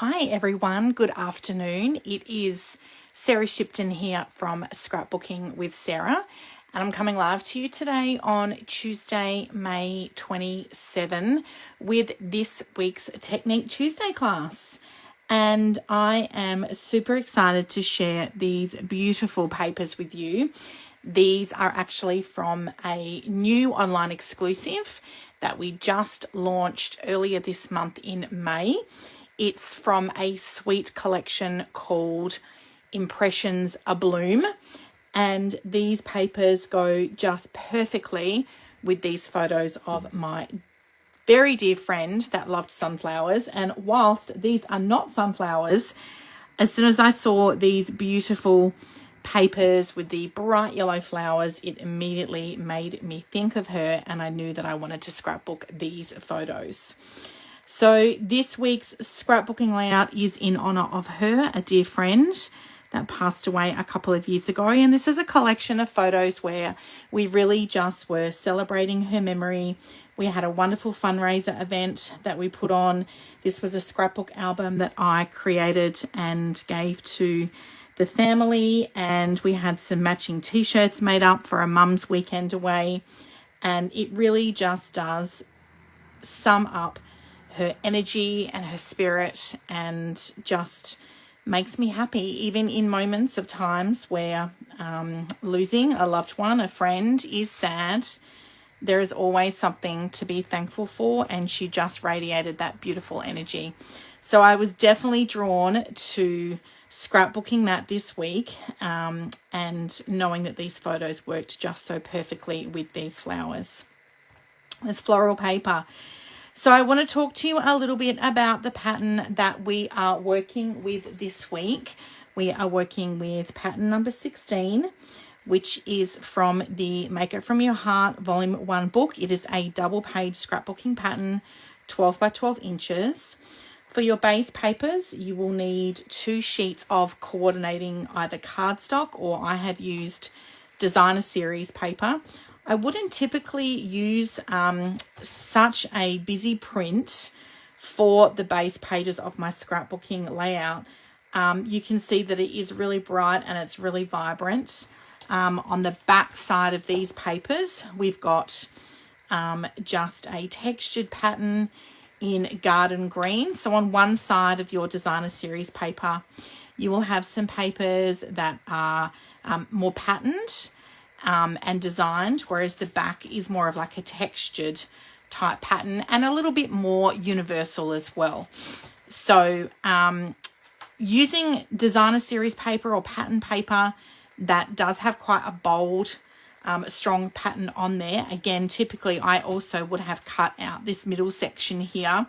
Hi everyone, good afternoon. It is Sarah Shipton here from Scrapbooking with Sarah, and I'm coming live to you today on Tuesday, May 27 with this week's Technique Tuesday class. And I am super excited to share these beautiful papers with you. These are actually from a new online exclusive that we just launched earlier this month in May. It's from a suite collection called Impressions Abloom, and these papers go just perfectly with these photos of my very dear friend that loved sunflowers. And whilst these are not sunflowers, as soon as I saw these beautiful papers with the bright yellow flowers, it immediately made me think of her, and I knew that I wanted to scrapbook these photos. So this week's scrapbooking layout is in honour of her, a dear friend that passed away a couple of years ago. And this is a collection of photos where we really just were celebrating her memory. We had a wonderful fundraiser event that we put on. This was a scrapbook album that I created and gave to the family, and we had some matching t-shirts made up for a mum's weekend away. And it really just does sum up her energy and her spirit, and just makes me happy, even in moments of times where losing a loved one, a friend, is sad. There is always something to be thankful for, and she just radiated that beautiful energy. So I was definitely drawn to scrapbooking that this week, and knowing that these photos worked just so perfectly with these flowers. This floral paper. So I want to talk to you a little bit about the pattern that we are working with this week. We are working with pattern number 16, which is from the Make It From Your Heart Volume 1 book. It is a double-page scrapbooking pattern, 12 by 12 inches. For your base papers, you will need 2 sheets of coordinating either cardstock, or I have used designer series paper. I wouldn't typically use such a busy print for the base pages of my scrapbooking layout. You can see that it is really bright and it's really vibrant. On the back side of these papers, we've got just a textured pattern in garden green. So on one side of your designer series paper, you will have some papers that are more patterned and designed, whereas the back is more of like a textured type pattern and a little bit more universal as well. So using designer series paper or pattern paper that does have quite a bold, strong pattern on there. Again, typically I also would have cut out this middle section here,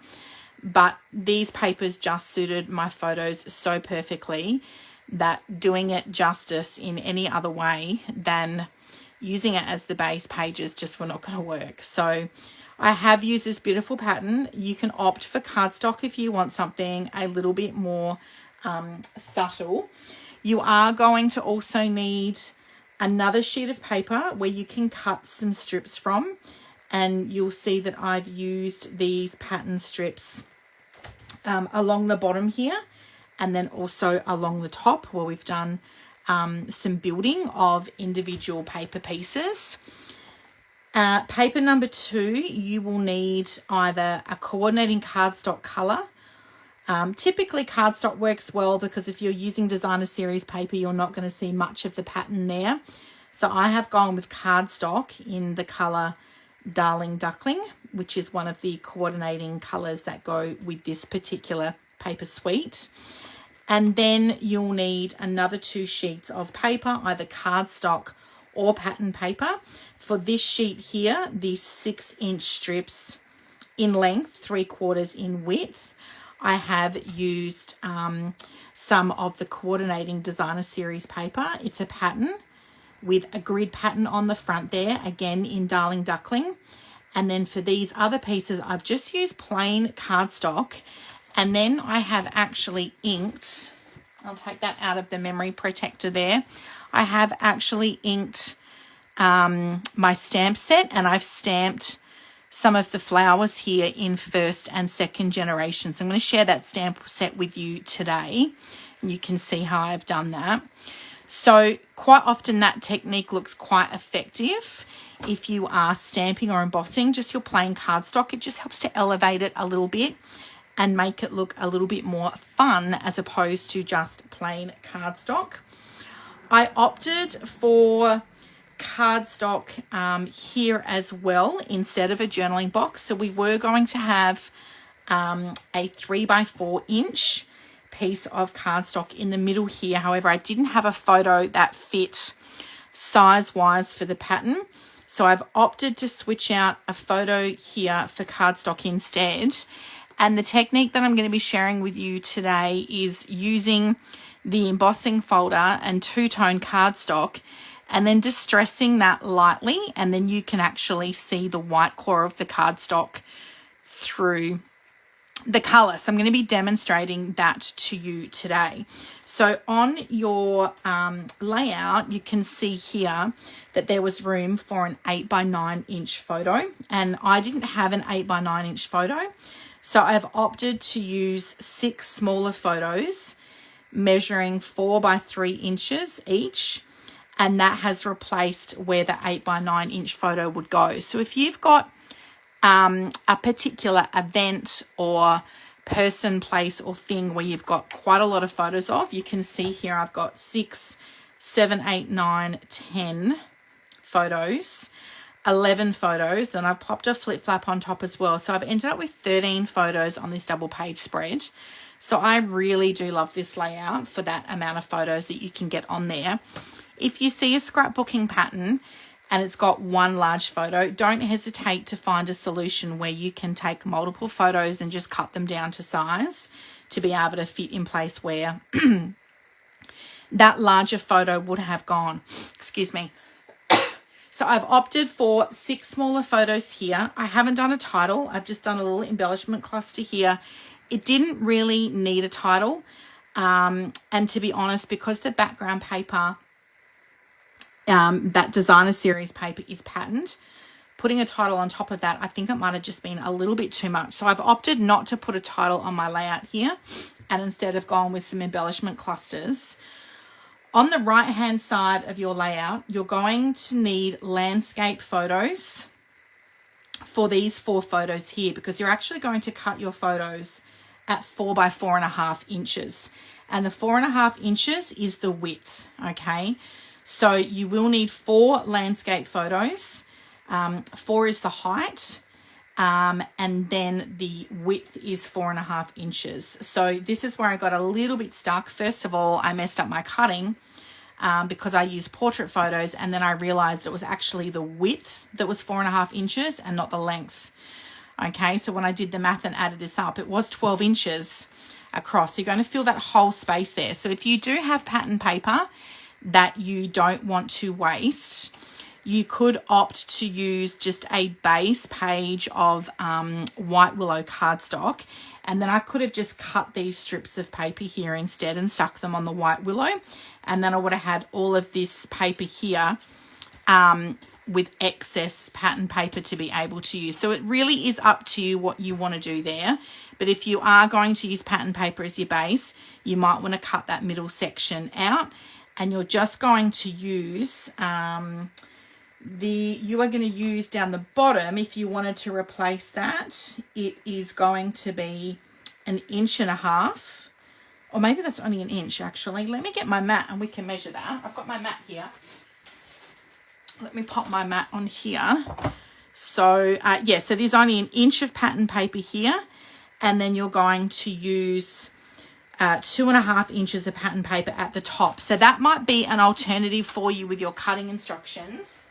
but these papers just suited my photos so perfectly that doing it justice in any other way than using it as the base pages just were not going to work. So I have used this beautiful pattern. You can opt for cardstock if you want something a little bit more subtle. You are going to also need another sheet of paper where you can cut some strips from, and you'll see that I've used these pattern strips along the bottom here, and then also along the top where we've done some building of individual paper pieces. Paper number 2, you will need either a coordinating cardstock colour. Typically cardstock works well because if you're using designer series paper, you're not going to see much of the pattern there. So I have gone with cardstock in the colour Darling Duckling, which is one of the coordinating colours that go with this particular paper suite. And then you'll need another 2 sheets of paper, either cardstock or pattern paper. For this sheet here, these 6-inch strips in length, 3/4 in width, I have used some of the coordinating designer series paper. It's a pattern with a grid pattern on the front there, again in Darling Duckling. And then for these other pieces, I've just used plain cardstock. And then I have actually inked, I'll take that out of the memory protector there. I have actually inked my stamp set, and I've stamped some of the flowers here in first and second generation. So I'm going to share that stamp set with you today, and you can see how I've done that. So quite often that technique looks quite effective if you are stamping or embossing just your plain cardstock. It just helps to elevate it a little bit and make it look a little bit more fun as opposed to just plain cardstock. I opted for cardstock here as well instead of a journaling box. So we were going to have a 3x4 inch piece of cardstock in the middle here. However, I didn't have a photo that fit size wise for the pattern, so I've opted to switch out a photo here for cardstock instead. And the technique that I'm going to be sharing with you today is using the embossing folder and two-tone cardstock and then distressing that lightly, and then you can actually see the white core of the cardstock through the colour. So I'm going to be demonstrating that to you today. So on your layout, you can see here that there was room for an 8x9 inch photo, and I didn't have an 8x9 inch photo. So I've opted to use 6 smaller photos measuring 4x3 inches each, and that has replaced where the 8x9 inch photo would go. So if you've got a particular event or person, place or thing where you've got quite a lot of photos of, you can see here I've got 6, 7, 8, 9, 10 photos, 11 photos, then I've popped a flip flap on top as well. So I've ended up with 13 photos on this double page spread. So I really do love this layout for that amount of photos that you can get on there. If you see a scrapbooking pattern and it's got one large photo, don't hesitate to find a solution where you can take multiple photos and just cut them down to size to be able to fit in place where that larger photo would have gone. Excuse me. So I've opted for 6 smaller photos here. I haven't done a title. I've just done a little embellishment cluster here. It didn't really need a title. And to be honest, because the background paper, that designer series paper is patterned, putting a title on top of that, I think it might have just been a little bit too much. So I've opted not to put a title on my layout here, and instead have gone with some embellishment clusters. On the right hand side of your layout, you're going to need landscape photos for these 4 photos here, because you're actually going to cut your photos at 4x4.5 inches, and the 4.5 inches is the width. Okay, so you will need 4 landscape photos. 4 is the height, and then the width is 4.5 inches. So this is where I got a little bit stuck. First of all, I messed up my cutting because I used portrait photos, and then I realized it was actually the width that was 4.5 inches and not the length. Okay, so when I did the math and added this up, it was 12 inches across. So you're going to fill that whole space there. So if you do have pattern paper that you don't want to waste, you could opt to use just a base page of white willow cardstock, and then I could have just cut these strips of paper here instead and stuck them on the white willow, and then I would have had all of this paper here with excess pattern paper to be able to use. So it really is up to you what you want to do there. But if you are going to use pattern paper as your base, you might want to cut that middle section out, and you're just going to use you are going to use down the bottom, if you wanted to replace that, it is going to be 1.5 inches, or maybe that's only 1 inch actually. Let me get my mat and we can measure that. I've got my mat here. Let me pop my mat on here. So yeah, so there's only 1 inch of pattern paper here, and then you're going to use 2.5 inches of pattern paper at the top. So that might be an alternative for you with your cutting instructions,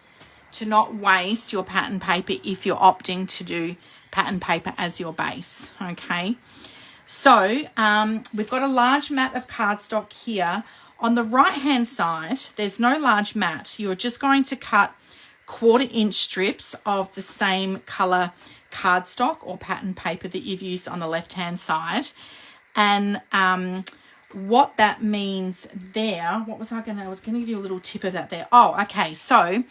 to not waste your pattern paper if you're opting to do pattern paper as your base. Okay, so we've got a large mat of cardstock here. On the right hand side, there's no large mat. You're just going to cut 1/4 inch strips of the same color cardstock or pattern paper that you've used on the left hand side. And what that means there, I was going to give you a little tip of that there. Oh, okay, so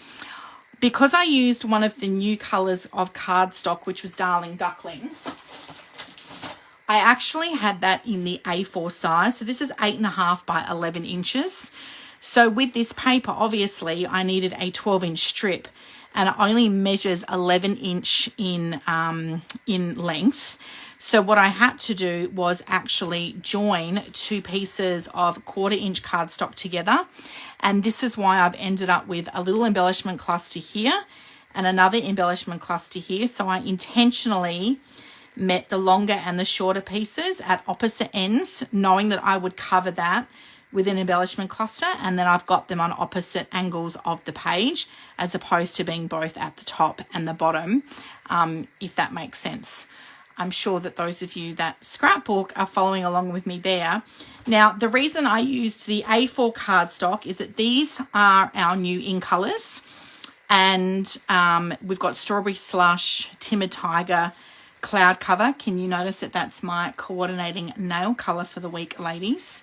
because I used one of the new colours of cardstock, which was Darling Duckling, I actually had that in the A4 size. So this is 8.5 by 11 inches. So with this paper, obviously, I needed a 12-inch strip, and it only measures 11 inch in length. So what I had to do was actually join 2 pieces of 1/4 inch cardstock together. And this is why I've ended up with a little embellishment cluster here and another embellishment cluster here. So I intentionally met the longer and the shorter pieces at opposite ends, knowing that I would cover that with an embellishment cluster, and then I've got them on opposite angles of the page as opposed to being both at the top and the bottom, if that makes sense. I'm sure that those of you that scrapbook are following along with me there. Now, the reason I used the A4 cardstock is that these are our new in colours, and we've got Strawberry Slush, Timid Tiger, Cloud Cover. Can you notice that that's my coordinating nail colour for the week, ladies?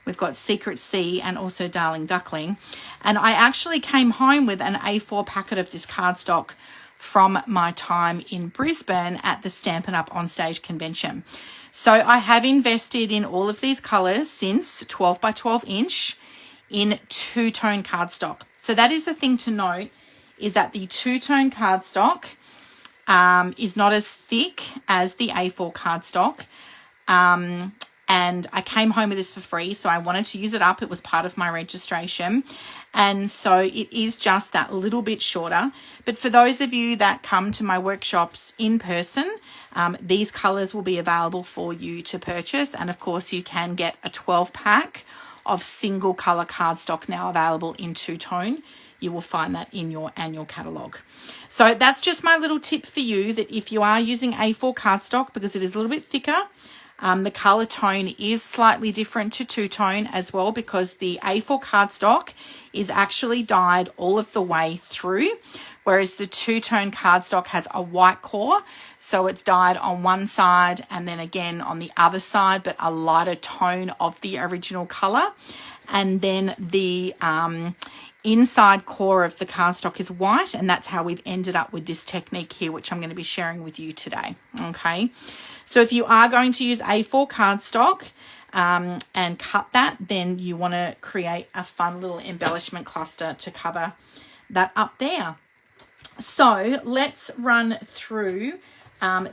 We've got Secret Sea and also Darling Duckling. And I actually came home with an A4 packet of this cardstock from my time in Brisbane at the Stampin' Up! On Stage convention. So I have invested in all of these colours since 12 by 12 inch in 2-tone cardstock. So that is the thing to note, is that the 2-tone cardstock is not as thick as the A4 cardstock. And I came home with this for free, so I wanted to use it up. It was part of my registration. And so it is just that little bit shorter. But for those of you that come to my workshops in person, these colours will be available for you to purchase. And of course, you can get a 12-pack of single colour cardstock now available in 2-tone. You will find that in your annual catalogue. So that's just my little tip for you, that if you are using A4 cardstock, because it is a little bit thicker, the colour tone is slightly different to 2-tone as well, because the A4 cardstock is actually dyed all of the way through, whereas the 2-tone cardstock has a white core, so it's dyed on one side and then again on the other side, but a lighter tone of the original colour. And then the inside core of the cardstock is white, and that's how we've ended up with this technique here, which I'm going to be sharing with you today. Okay, so if you are going to use A4 cardstock and cut that, then you want to create a fun little embellishment cluster to cover that up there. So let's run through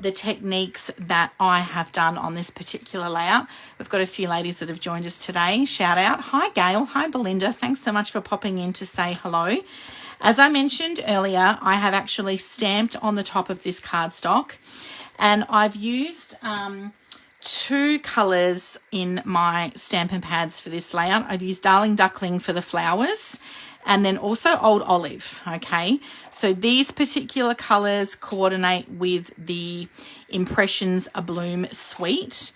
the techniques that I have done on this particular layout. We've got a few ladies that have joined us today. Shout out. Hi, Gail. Hi, Belinda. Thanks so much for popping in to say hello. As I mentioned earlier, I have actually stamped on the top of this cardstock, and I've used 2 colours in my Stampin' Pads for this layout. I've used Darling Duckling for the flowers, and then also Old Olive. Okay, so these particular colours coordinate with the Impressions Abloom suite,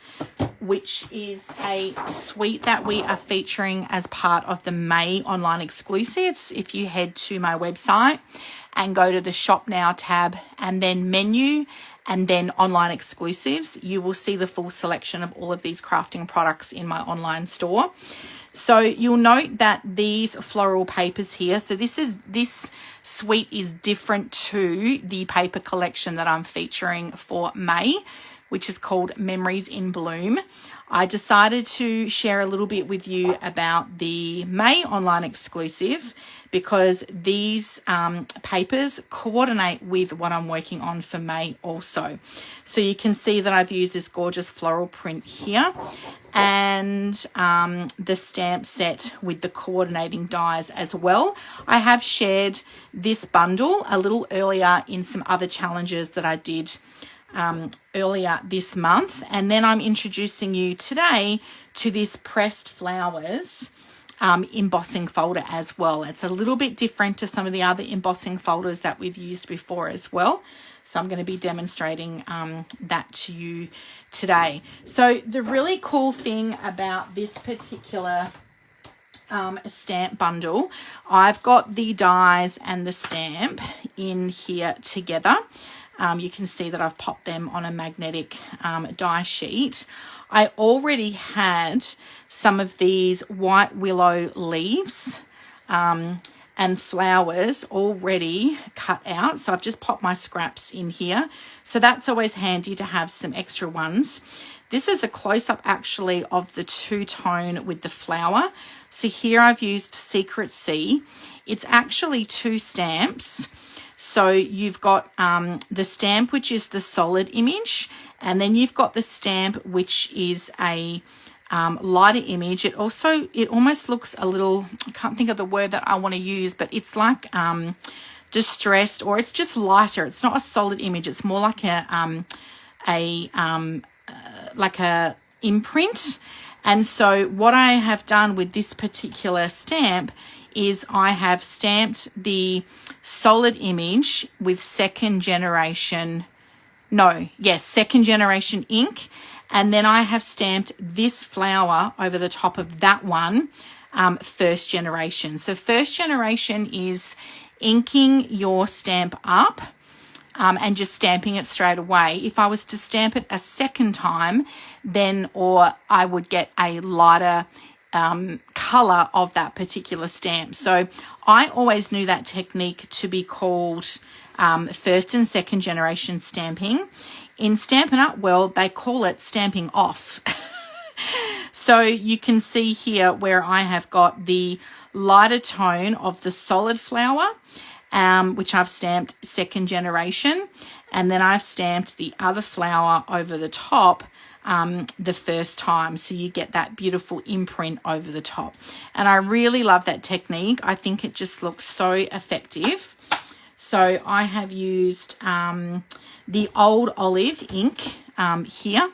which is a suite that we are featuring as part of the May online exclusives. If you head to my website and go to the Shop Now tab and then menu and then online exclusives, you will see the full selection of all of these crafting products in my online store. So you'll note that these floral papers here, so this suite is different to the paper collection that I'm featuring for May, which is called Memories in Bloom. I decided to share a little bit with you about the May online exclusive because these papers coordinate with what I'm working on for May also. So you can see that I've used this gorgeous floral print here, and the stamp set with the coordinating dies as well. I have shared this bundle a little earlier in some other challenges that I did earlier this month, and then I'm introducing you today to this pressed flowers embossing folder as well. It's a little bit different to some of the other embossing folders that we've used before as well. So I'm going to be demonstrating that to you today. So the really cool thing about this particular stamp bundle, I've got the dies and the stamp in here together. You can see that I've popped them on a magnetic die sheet. I already had some of these white willow leaves and flowers already cut out. So I've just popped my scraps in here. So that's always handy to have some extra ones. This is a close-up actually of the two-tone with the flower. So here I've used Secret Sea. It's actually 2 stamps. So you've got the stamp, which is the solid image, and then you've got the stamp, which is a lighter image. It almost looks a little, I can't think of the word that I want to use, but it's like distressed, or it's just lighter. It's not a solid image. It's more like a imprint. And so what I have done with this particular stamp is I have stamped the solid image with second generation ink, and then I have stamped this flower over the top of that one, first generation. So first generation is inking your stamp up and just stamping it straight away. If I was to stamp it a second time, or I would get a lighter color of that particular stamp. So I always knew that technique to be called first and second generation stamping. In Stampin' Up! World, they call it stamping off. So you can see here where I have got the lighter tone of the solid flower, which I've stamped second generation, and then I've stamped the other flower over the top the first time, so you get that beautiful imprint over the top. And I really love that technique. I think it just looks so effective. So I have used the Old Olive ink here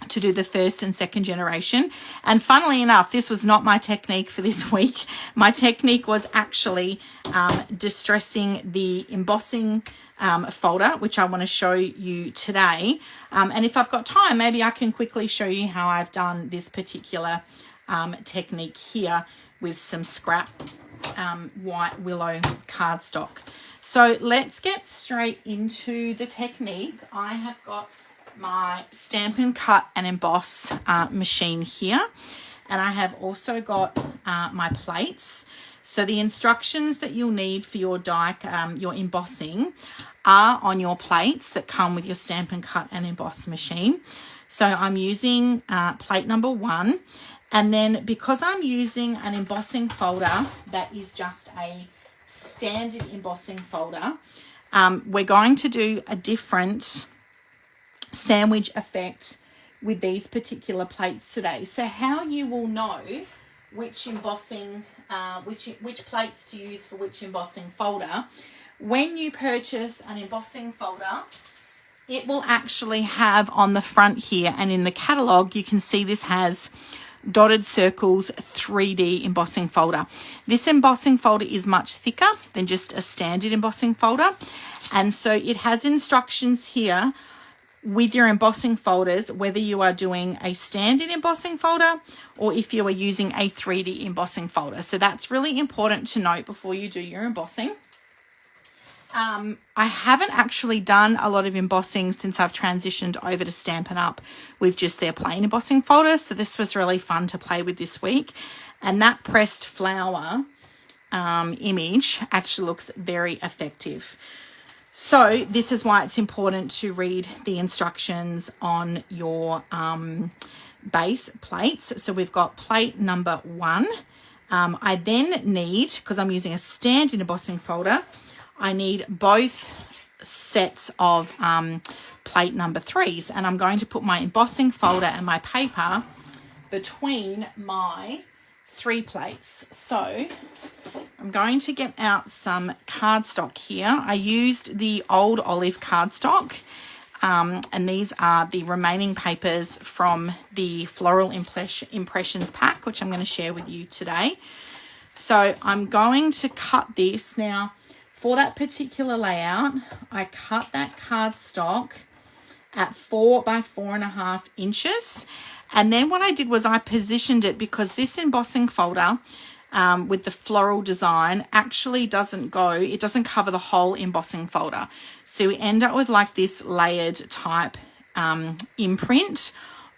to do the first and second generation. And funnily enough, this was not my technique for this week. My technique was actually distressing the embossing folder, which I want to show you today. And if I've got time, maybe I can quickly show you how I've done this particular technique here with some scrap white willow cardstock. So let's get straight into the technique. I have got my Stampin' Cut and Emboss machine here, and I have also got my plates. So the instructions that you'll need for your die, your embossing, are on your plates that come with your Stampin' Cut and Emboss machine. So I'm using plate number 1, and then because I'm using an embossing folder that is just a standard embossing folder, we're going to do a different sandwich effect with these particular plates today. So how you will know which embossing, which plates to use for which embossing folder, when you purchase an embossing folder, it will actually have on the front here, and in the catalogue you can see this has dotted circles 3D embossing folder. This embossing folder is much thicker than just a standard embossing folder, and so it has instructions here with your embossing folders, whether you are doing a standard embossing folder or if you are using a 3D embossing folder. So that's really important to note before you do your embossing. I haven't actually done a lot of embossing since I've transitioned over to Stampin' Up! With just their plain embossing folder. So this was really fun to play with this week. And that pressed flower image actually looks very effective. So this is why it's important to read the instructions on your base plates. So we've got plate number 1. I then need, because I'm using a standard embossing folder, I need both sets of plate number 3s, and I'm going to put my embossing folder and my paper between my 3 plates. So I'm going to get out some cardstock here. I used the Old Olive cardstock, and these are the remaining papers from the Floral Impressions pack, which I'm going to share with you today. So I'm going to cut this. Now, for that particular layout, I cut that cardstock at 4 by 4.5 inches. And then what I did was I positioned it, because this embossing folder with the floral design actually doesn't cover the whole embossing folder. So we end up with like this layered type imprint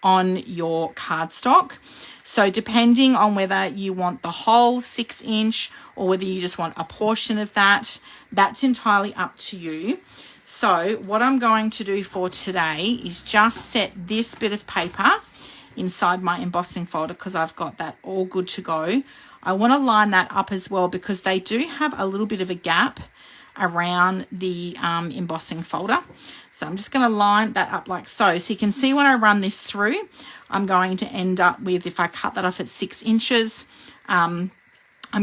on your cardstock. So depending on whether you want the whole 6-inch or whether you just want a portion of that, that's entirely up to you. So what I'm going to do for today is just set this bit of paper inside my embossing folder because I've got that all good to go. I want to line that up as well because they do have a little bit of a gap around the embossing folder. So I'm just going to line that up like so. So you can see when I run this through, I'm going to end up with, if I cut that off at 6 inches, I'm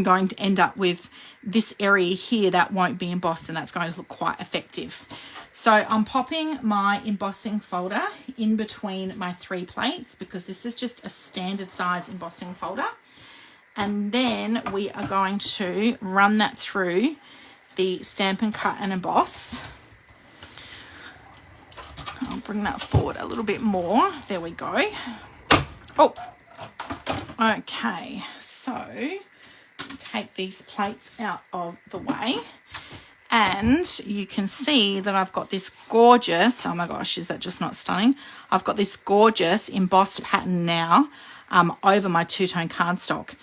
going to end up with this area here that won't be embossed, and that's going to look quite effective. So I'm popping my embossing folder in between my 3 plates because this is just a standard size embossing folder. And then we are going to run that through the Stamp and Cut and Emboss. I'll bring that forward a little bit more. There we go. Oh, okay. So take these plates out of the way. And you can see that I've got this gorgeous, oh my gosh, is that just not stunning? I've got this gorgeous embossed pattern now over my two-tone cardstock.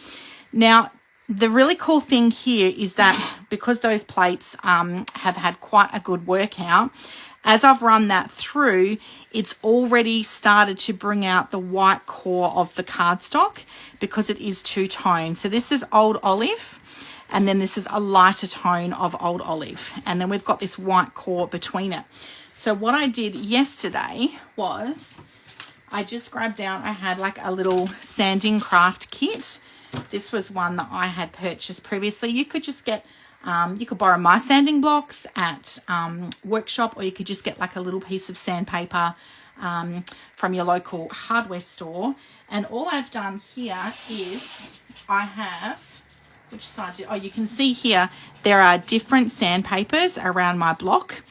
Now, the really cool thing here is that because those plates have had quite a good workout, as I've run that through, it's already started to bring out the white core of the cardstock because it is two-tone. So this is Old Olive, and then this is a lighter tone of Old Olive. And then we've got this white core between it. So what I did yesterday was I just grabbed down, I had like a little sanding craft kit. This was one that I had purchased previously. You could just get, you could borrow my sanding blocks at workshop, or you could just get like a little piece of sandpaper from your local hardware store. And all I've done here is I have, which side did, oh, you can see here there are different sandpapers around my block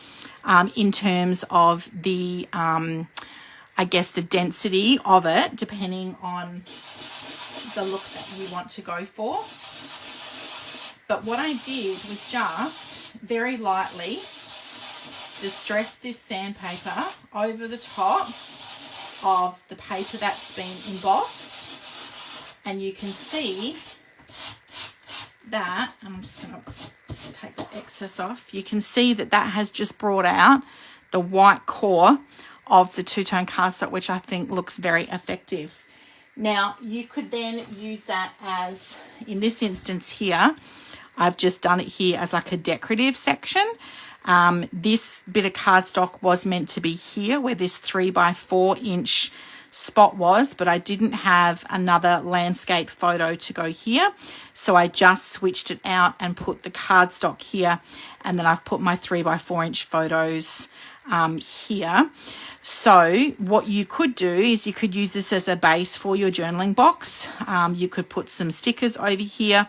in terms of the, I guess, the density of it, depending on the look that you want to go for. But what I did was just very lightly distress this sandpaper over the top of the paper that's been embossed, and you can see that, and I'm just going to take the excess off, you can see that that has just brought out the white core of the two-tone cardstock, which I think looks very effective. Now, you could then use that as, in this instance here, I've just done it here as like a decorative section. This bit of cardstock was meant to be here where this 3x4 inch spot was, but I didn't have another landscape photo to go here. So I just switched it out and put the cardstock here, and then I've put my 3x4 inch photos here. So what you could do is you could use this as a base for your journaling box. You could put some stickers over here,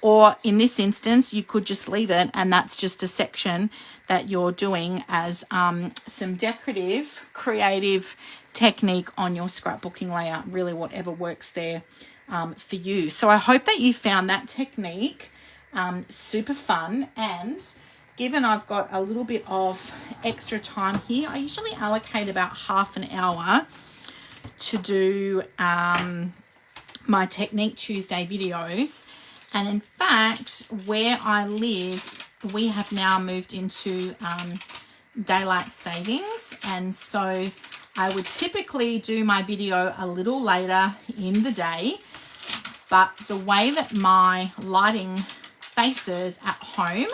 or in this instance, you could just leave it, and that's just a section that you're doing as some decorative, creative technique on your scrapbooking layout, really whatever works there for you. So I hope that you found that technique super fun, and given I've got a little bit of extra time here, I usually allocate about half an hour to do my Technique Tuesday videos. And in fact, where I live, we have now moved into daylight savings. And so I would typically do my video a little later in the day. But the way that my lighting faces at home,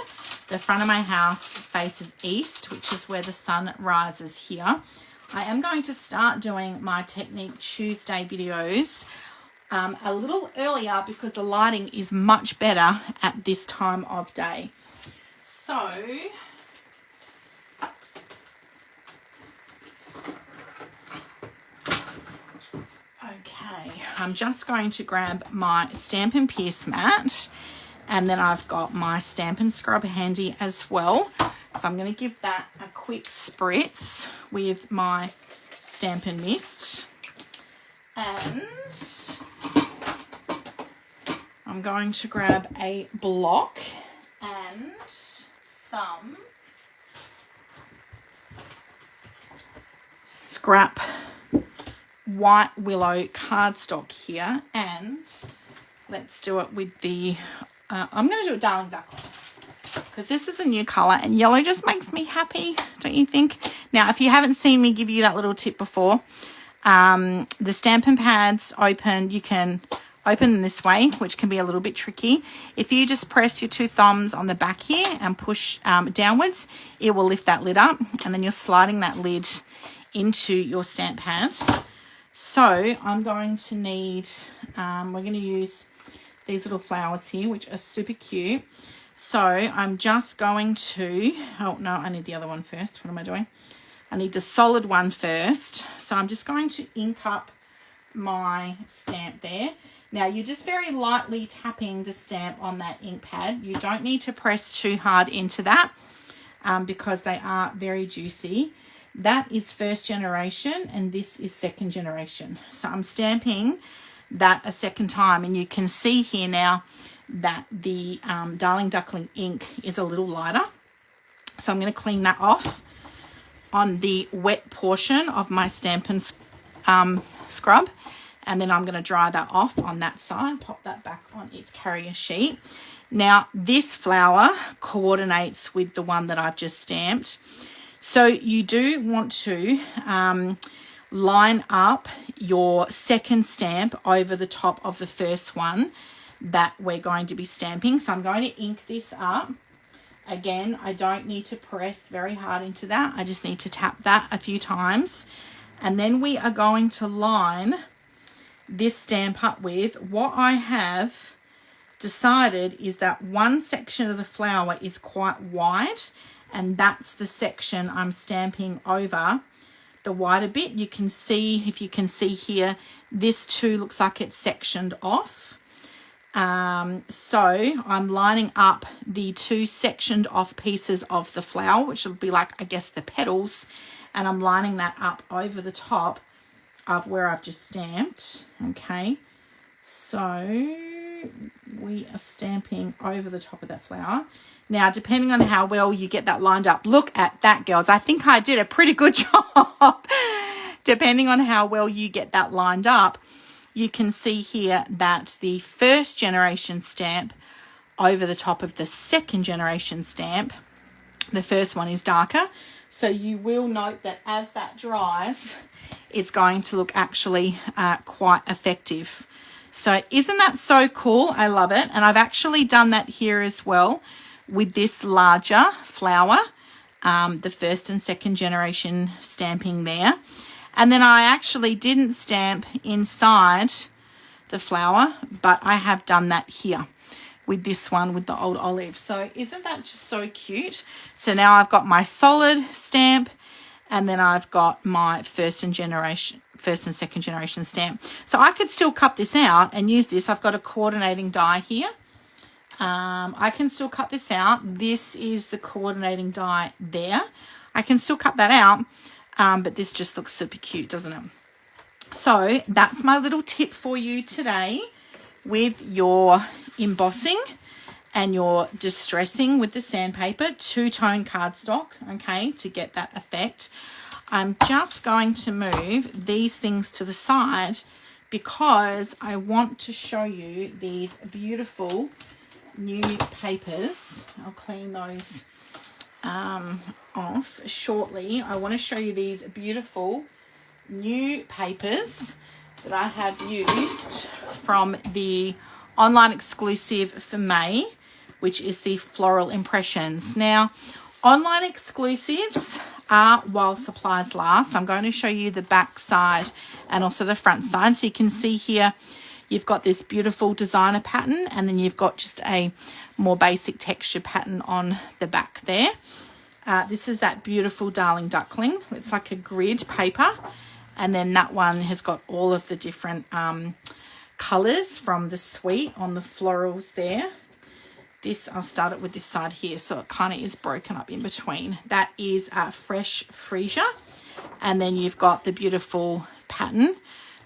the front of my house faces east, which is where the sun rises here. I am going to start doing my Technique Tuesday videos a little earlier because the lighting is much better at this time of day. So okay, I'm just going to grab my Stamp and Pierce mat, and then I've got my Stamp and Scrub handy as well. So I'm going to give that a quick spritz with my Stamp and Mist. And I'm going to grab a block and some scrap white willow cardstock here, and let's do it with the, I'm going to do a Darling Duckling because this is a new colour and yellow just makes me happy, don't you think? Now, if you haven't seen me give you that little tip before, the Stampin' Pads open, you can open them this way, which can be a little bit tricky. If you just press your 2 thumbs on the back here and push downwards, it will lift that lid up, and then you're sliding that lid into your stamp pad. So I'm going to need, we're going to use these little flowers here, which are super cute. So I'm just going to, oh no, I need the other one first. What am I doing? I need the solid one first. So I'm just going to ink up my stamp there. Now you're just very lightly tapping the stamp on that ink pad. You don't need to press too hard into that because they are very juicy. That is first generation and this is second generation. So I'm stamping that a second time, and you can see here now that the Darling Duckling ink is a little lighter. So I'm going to clean that off on the wet portion of my Stampin' scrub, and then I'm going to dry that off on that side, pop that back on its carrier sheet. Now this flower coordinates with the one that I've just stamped. So you do want to line up your second stamp over the top of the first one that we're going to be stamping. So I'm going to ink this up. Again, I don't need to press very hard into that. I just need to tap that a few times. And then we are going to line this stamp up with what I have decided is that one section of the flower is quite wide, and that's the section I'm stamping over the wider bit. You can see, if you can see here, this too looks like it's sectioned off. So I'm lining up the 2 sectioned off pieces of the flower, which will be like, I guess, the petals, and I'm lining that up over the top of where I've just stamped. Okay, so we are stamping over the top of that flower. Now, depending on how well you get that lined up, look at that, girls. I think I did a pretty good job. Depending on how well you get that lined up, you can see here that the first generation stamp over the top of the second generation stamp, the first one is darker. So you will note that as that dries, it's going to look actually quite effective. So isn't that so cool? I love it. And I've actually done that here as well with this larger flower, the first and second generation stamping there. And then I actually didn't stamp inside the flower, but I have done that here with this one with the old olive. So isn't that just so cute? So now I've got my solid stamp, and then I've got my first and second generation stamp. So I could still cut this out and use this. I've got a coordinating die here. I can still cut this out. This is the coordinating die there. I can still cut that out, but this just looks super cute, doesn't it? So that's my little tip for you today with your embossing and your distressing with the sandpaper, 2-tone cardstock, okay, to get that effect. I'm just going to move these things to the side because I want to show you these beautiful new papers. I'll clean those off shortly. I want to show you these beautiful new papers that I have used from the online exclusive for May, which is the Floral Impressions. Now, online exclusives are while supplies last. I'm going to show you the back side and also the front side. So you can see here, you've got this beautiful designer pattern, and then you've got just a more basic texture pattern on the back there. This is that beautiful Darling Duckling. It's like a grid paper. And then that one has got all of the different colours from the suite on the florals there. This, I'll start it with this side here, so it kind of is broken up in between. That is Fresh Freesia. And then you've got the beautiful pattern,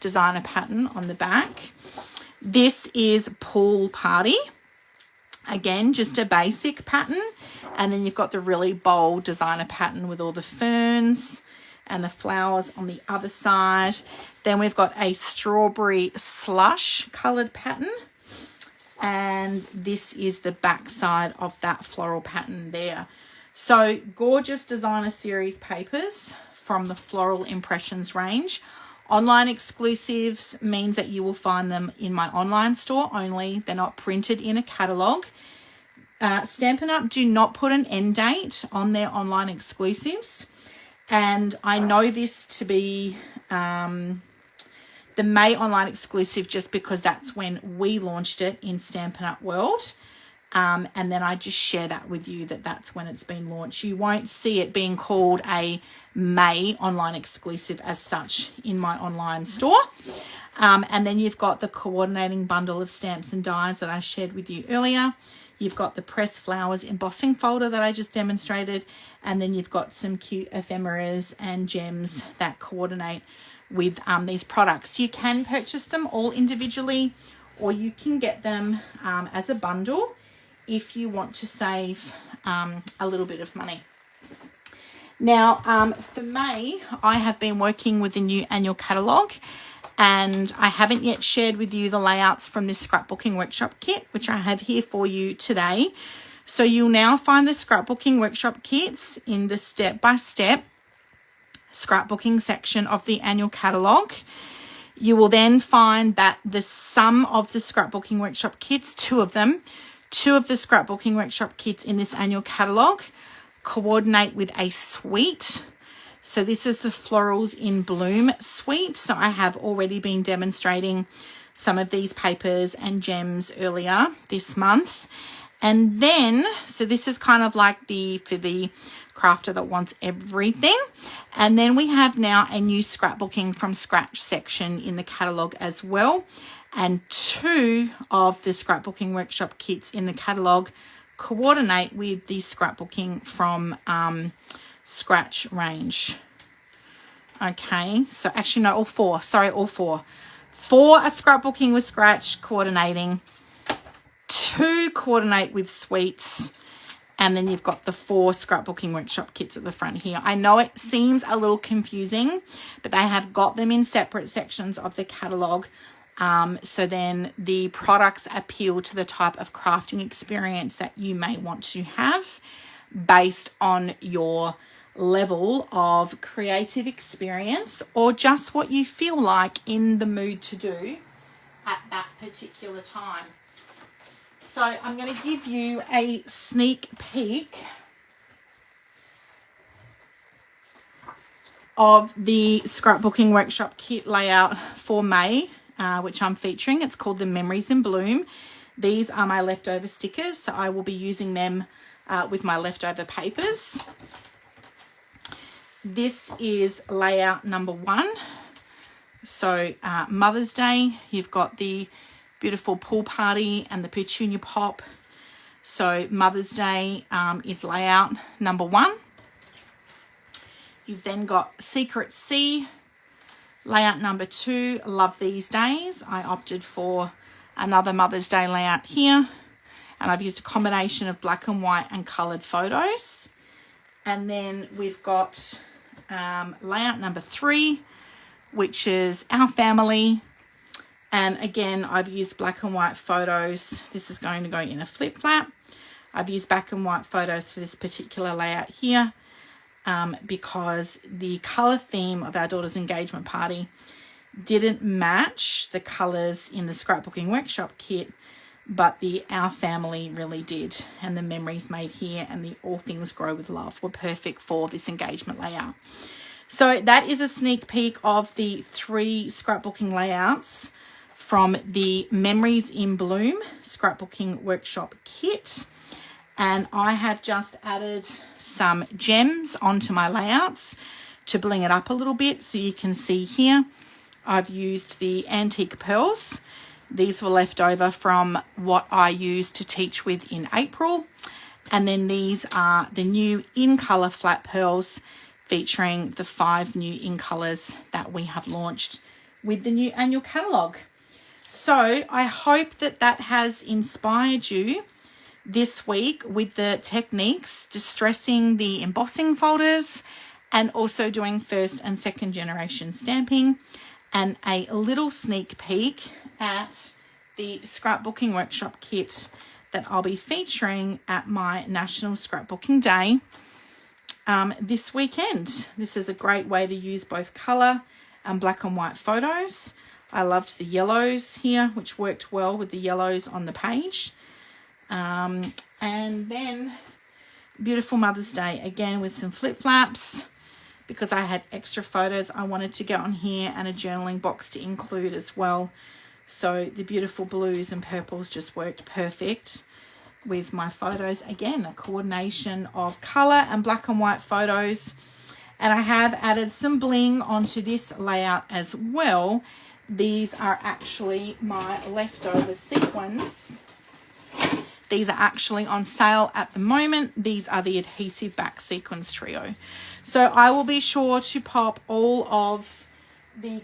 designer pattern on the back. This is Pool Party. Again, just a basic pattern. And then you've got the really bold designer pattern with all the ferns and the flowers on the other side. Then we've got a strawberry slush coloured pattern. And this is the back side of that floral pattern there. So gorgeous designer series papers from the Floral Impressions range. Online exclusives means that you will find them in my online store only. They're not printed in a catalogue. Stampin' Up! Do not put an end date on their online exclusives. And I know this to be the May online exclusive just because that's when we launched it in Stampin' Up! World. And then I just share that with you that's when it's been launched. You won't see it being called a May online exclusive as such in my online store. And then you've got the coordinating bundle of stamps and dies that I shared with you earlier. You've got the pressed flowers embossing folder that I just demonstrated. And then you've got some cute ephemeras and gems that coordinate with these products. You can purchase them all individually, or you can get them as a bundle if you want to save a little bit of money. Now, for May, I have been working with the new annual catalogue, and I haven't yet shared with you the layouts from this scrapbooking workshop kit, which I have here for you today. So you'll now find the scrapbooking workshop kits in the step-by-step scrapbooking section of the annual catalogue. You will then find that the sum of the scrapbooking workshop kits, two of the scrapbooking workshop kits in this annual catalogue, coordinate with a suite. So this is the Florals in Bloom suite. So I have already been demonstrating some of these papers and gems earlier this month. And then, so this is kind of like for the crafter that wants everything. And then we have now a new scrapbooking from scratch section in the catalogue as well. And two of the scrapbooking workshop kits in the catalogue coordinate with the scrapbooking from scratch range. Okay, so actually no, all four. All four. Four are scrapbooking with scratch coordinating. Two coordinate with suites. And then you've got the four scrapbooking workshop kits at the front here. I know it seems a little confusing, but they have got them in separate sections of the catalogue. So then the products appeal to the type of crafting experience that you may want to have based on your level of creative experience or just what you feel like in the mood to do at that particular time. So I'm going to give you a sneak peek of the scrapbooking workshop kit layout for May, which I'm featuring. It's called the Memories in Bloom. These are my leftover stickers, so I will be using them with my leftover papers. This is layout number 1. So Mother's Day, you've got the beautiful pool party and the petunia pop. So Mother's Day is layout number 1. You've then got Secret C, layout number 2, Love These Days. I opted for another Mother's Day layout here, and I've used a combination of black and white and coloured photos. And then we've got layout number 3, which is Our Family. And again, I've used black and white photos. This is going to go in a flip flap. I've used black and white photos for this particular layout here because the colour theme of our daughter's engagement party didn't match the colours in the scrapbooking workshop kit, but the Our Family really did. And the memories made here and the All Things Grow with Love were perfect for this engagement layout. So that is a sneak peek of the 3 scrapbooking layouts from the Memories in Bloom scrapbooking workshop kit. And I have just added some gems onto my layouts to bling it up a little bit. So you can see here, I've used the antique pearls. These were left over from what I used to teach with in April. And then these are the new in colour flat pearls featuring the 5 new in colours that we have launched with the new annual catalogue. So I hope that that has inspired you this week with the techniques, distressing the embossing folders and also doing 1st and 2nd generation stamping. and a little sneak peek at the scrapbooking workshop kit that I'll be featuring at my National Scrapbooking Day this weekend. This is a great way to use both colour and black and white photos. I loved the yellows here, which worked well with the yellows on the page. And then beautiful Mother's Day, again with some flip flaps, because I had extra photos I wanted to get on here and a journaling box to include as well. So the beautiful blues and purples just worked perfect with my photos. Again, a coordination of colour and black and white photos. And I have added some bling onto this layout as well. These are actually my leftover sequins. These are actually on sale at the moment. These are the adhesive back sequins trio. So I will be sure to pop all of the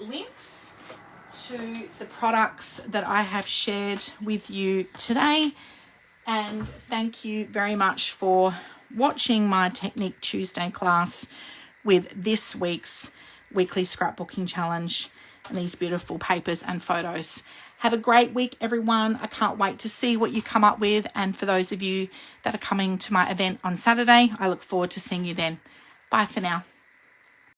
links to the products that I have shared with you today. And thank you very much for watching my Technique Tuesday class with this week's weekly scrapbooking challenge and these beautiful papers and photos. Have a great week, everyone. I can't wait to see what you come up with. And for those of you that are coming to my event on Saturday, I look forward to seeing you then. Bye for now.